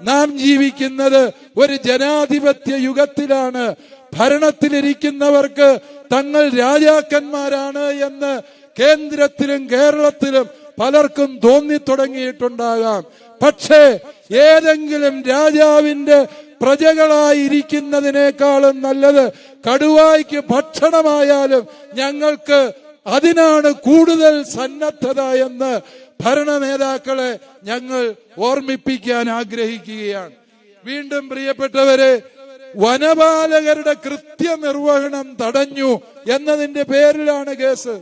നാം ജീവിക്കുന്നത് ഒരു ജനാധിപത്യ യുഗത്തിലാണ്. ഭരണത്തിലിരിക്കുന്നവർക്ക് തങ്ങൾ രാജാക്കന്മാരാണ് എന്ന് കേന്ദ്രത്തിലും കേരളത്തിലും പലർക്കും തോന്നിത്തുടങ്ങിയിട്ടുണ്ടാകാം. പക്ഷേ ഏതെങ്കിലും രാജാവിന്റെ പ്രജകളായിരിക്കുന്നതിനേക്കാളും നല്ലത് കടുവായ്ക്ക് ഭക്ഷണമായാലും ഞങ്ങൾക്ക് അതിനാണ് കൂടുതൽ സന്നദ്ധത എന്ന് ഭരണ നേതാക്കളെ ഞങ്ങൾ ഓർമ്മിപ്പിക്കാൻ ആഗ്രഹിക്കുകയാണ്. വീണ്ടും പ്രിയപ്പെട്ടവരെ, വനപാലകരുടെ കൃത്യനിർവഹണം തടഞ്ഞു എന്നതിന്റെ പേരിലാണ് കേസ്.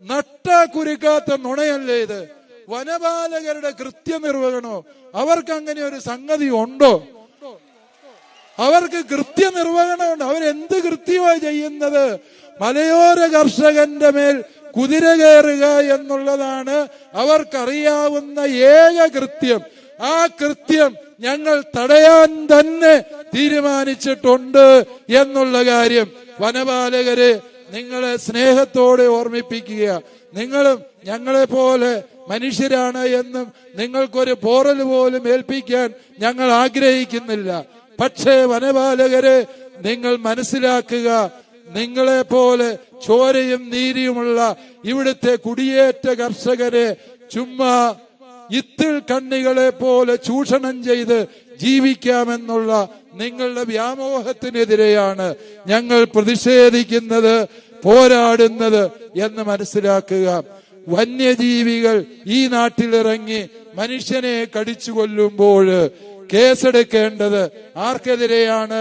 നട്ടാ കുരുക്കാത്ത നുണയല്ലേ ഇത്? വനപാലകരുടെ കൃത്യനിർവഹണോ? അവർക്ക് അങ്ങനെ ഒരു സംഗതി ഉണ്ടോ? അവർക്ക് കൃത്യനിർവഹണമുണ്ട്. അവരെന്ത് കൃത്യമായി ചെയ്യുന്നത്? മലയോര കർഷകന്റെ മേൽ കുതിര കയറുക എന്നുള്ളതാണ് അവർക്കറിയാവുന്ന ഏക കൃത്യം. ആ കൃത്യം ഞങ്ങൾ തടയാൻ തന്നെ തീരുമാനിച്ചിട്ടുണ്ട് എന്നുള്ള കാര്യം വനപാലകരെ നിങ്ങളെ സ്നേഹത്തോടെ ഓർമ്മിപ്പിക്കുക. നിങ്ങളും ഞങ്ങളെ പോലെ മനുഷ്യരാണ് എന്നും നിങ്ങൾക്കൊരു പോറൽ പോലും ഏൽപ്പിക്കാൻ ഞങ്ങൾ ആഗ്രഹിക്കുന്നില്ല. പക്ഷേ വനപാലകരെ നിങ്ങൾ മനസ്സിലാക്കുക, നിങ്ങളെ പോലെ ചോരയും നീരിയുമുള്ള ഇവിടുത്തെ കുടിയേറ്റ കർഷകരെ ചുമ്മാ ഇത്തിൾ കണ്ണികളെ പോലെ ചൂഷണം ചെയ്ത് ജീവിക്കാമെന്നുള്ള നിങ്ങളുടെ വ്യാമോഹത്തിനെതിരെയാണ് ഞങ്ങൾ പ്രതിഷേധിക്കുന്നത്, പോരാടുന്നത് എന്ന് മനസ്സിലാക്കുക. വന്യജീവികൾ ഈ നാട്ടിലിറങ്ങി മനുഷ്യനെ കടിച്ചു കൊല്ലുമ്പോൾ കേസെടുക്കേണ്ടത് ആർക്കെതിരെയാണ്?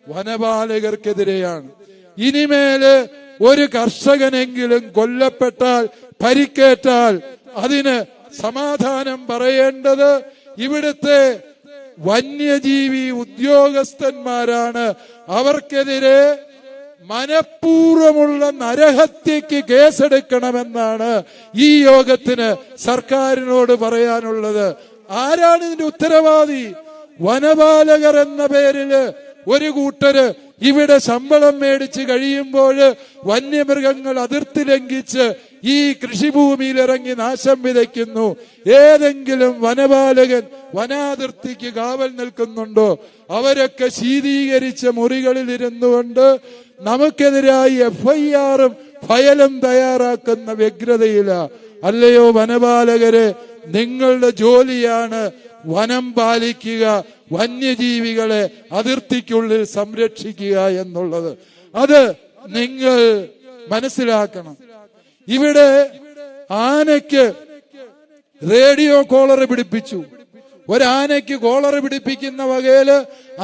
വനപാലകർക്കെതിരെയാണ്. ഇനിമേല് ഒരു കർഷകനെങ്കിലും കൊല്ലപ്പെട്ടാൽ, പരിക്കേറ്റാൽ അതിന് സമാധാനം പറയേണ്ടത് ഇവിടുത്തെ വന്യജീവി ഉദ്യോഗസ്ഥന്മാരാണ്. അവർക്കെതിരെ മനഃപൂർവമുള്ള നരഹത്യക്ക് കേസെടുക്കണമെന്നാണ് ഈ യോഗത്തിന് സർക്കാരിനോട് പറയാനുള്ളത്. ആരാണ് ഇതിന്റെ ഉത്തരവാദി? വനപാലകർ എന്ന പേരില് ഒരു കൂട്ടര് ഇവിടെ ശമ്പളം മേടിച്ച് കഴിയുമ്പോൾ വന്യമൃഗങ്ങൾ അതിർത്തി ലംഘിച്ച് ഈ കൃഷിഭൂമിയിൽ ഇറങ്ങി നാശം വിതയ്ക്കുന്നു. ഏതെങ്കിലും വനപാലകൻ വനാതിർത്തിക്ക് കാവൽ നിൽക്കുന്നുണ്ടോ? അവരൊക്കെ ശീതീകരിച്ച മുറികളിൽ ഇരുന്നുകൊണ്ട് നമുക്കെതിരായി FIR-ഉം ഫയലും തയ്യാറാക്കുന്ന വ്യഗ്രതയില്ല. അല്ലയോ വനപാലകരെ, നിങ്ങളുടെ ജോലിയാണ് വനം പാലിക്കുക, വന്യജീവികളെ അതിർത്തിക്കുള്ളിൽ സംരക്ഷിക്കുക എന്നുള്ളത്. അത് നിങ്ങൾ മനസ്സിലാക്കണം. ഇവിടെ ആനയ്ക്ക് റേഡിയോ കോളർ പിടിപ്പിച്ചു. ഒരാനയ്ക്ക് കോളർ പിടിപ്പിക്കുന്ന വകയില്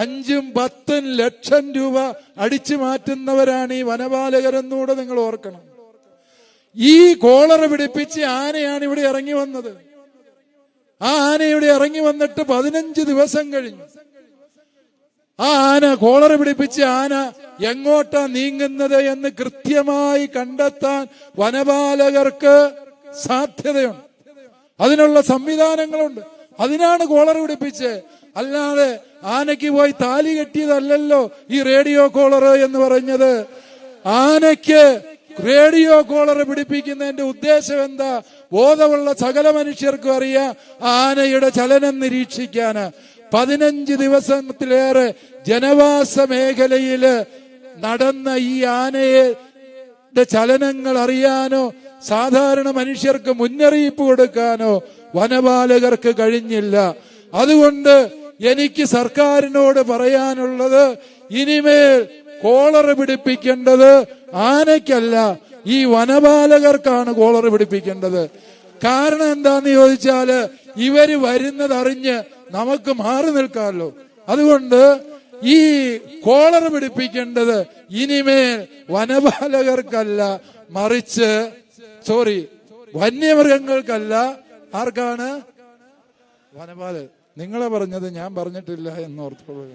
5-10 ലക്ഷം രൂപ അടിച്ചു മാറ്റുന്നവരാണ് ഈ വനപാലകരെന്നൂടെ നിങ്ങൾ ഓർക്കണം. ഈ കോളർ പിടിപ്പിച്ച് ആനയാണ് ഇവിടെ ഇറങ്ങി വന്നത്. ആ ആന ഇവിടെ ഇറങ്ങി വന്നിട്ട് 15 ദിവസം കഴിഞ്ഞു. ആ ആന കോളർ പിടിപ്പിച്ച ആന എങ്ങോട്ടാ നീങ്ങുന്നത് എന്ന് കൃത്യമായി കണ്ടെത്താൻ വനപാലകർക്ക് സാധ്യതയുണ്ട്. അതിനുള്ള സംവിധാനങ്ങളുണ്ട്. അതിനാണ് കോളർ പിടിപ്പിച്ച്. അല്ലാതെ ആനയ്ക്ക് പോയി താലി കെട്ടിയതല്ലല്ലോ ഈ റേഡിയോ കോളർ എന്ന് പറഞ്ഞത്. ആനയ്ക്ക് റേഡിയോ കോളർ പിടിപ്പിക്കുന്നതിന്റെ ഉദ്ദേശം എന്താ? ബോധമുള്ള സകല മനുഷ്യർക്കും അറിയാം ആനയുടെ ചലനം നിരീക്ഷിക്കാന്. 15 ദിവസത്തിലേറെ ജനവാസ മേഖലയില് നടന്ന ഈ ആനയുടെ ചലനങ്ങൾ അറിയാനോ സാധാരണ മനുഷ്യർക്ക് മുന്നറിയിപ്പ് കൊടുക്കാനോ വനപാലകർക്ക് കഴിഞ്ഞില്ല. അതുകൊണ്ട് എനിക്ക് സർക്കാരിനോട് പറയാനുള്ളത്, ഇനിമേൽ കോളർ പിടിപ്പിക്കേണ്ടത് ആനയ്ക്കല്ല, ഈ വനപാലകർക്കാണ് കോളർ പിടിപ്പിക്കേണ്ടത്. കാരണം എന്താന്ന് ചോദിച്ചാല് ഇവര് വരുന്നത് അറിഞ്ഞ് നമുക്ക് മാറി നിൽക്കാമല്ലോ. അതുകൊണ്ട് ഈ കോളർ പിടിപ്പിക്കേണ്ടത് ഇനിമേൽ വനപാലകർക്കല്ല, മറിച്ച് വന്യമൃഗങ്ങൾക്കല്ല. ആർക്കാണ്? വനപാലകർ. നിങ്ങളെ പറഞ്ഞത് ഞാൻ പറഞ്ഞിട്ടില്ല എന്നോർത്തോളുക.